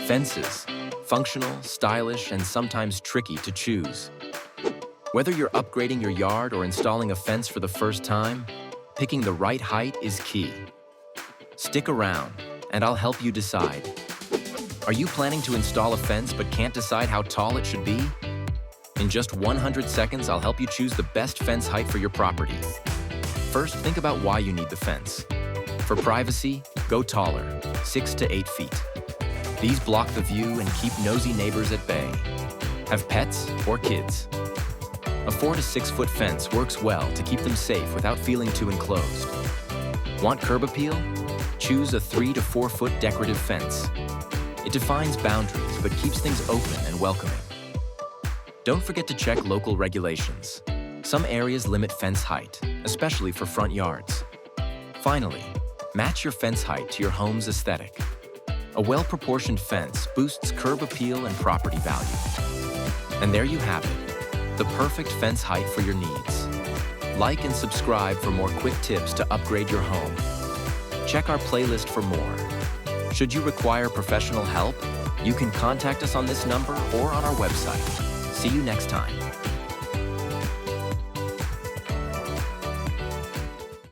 Fences. Functional, stylish, and sometimes tricky to choose. Whether you're upgrading your yard or installing a fence for the first time, picking the right height is key. Stick around, and I'll help you decide. Are you planning to install a fence but can't decide how tall it should be? In just 100 seconds, I'll help you choose the best fence height for your property. First, think about why you need the fence. For privacy, go taller, 6 to 8 feet. These block the view and keep nosy neighbors at bay. Have pets or kids? A 4 to 6 foot fence works well to keep them safe without feeling too enclosed. Want curb appeal? Choose a 3 to 4 foot decorative fence. It defines boundaries but keeps things open and welcoming. Don't forget to check local regulations. Some areas limit fence height, especially for front yards. Finally, match your fence height to your home's aesthetic. A well-proportioned fence boosts curb appeal and property value. And there you have it, the perfect fence height for your needs. Like and subscribe for more quick tips to upgrade your home. Check our playlist for more. Should you require professional help, you can contact us on this number or on our website. See you next time.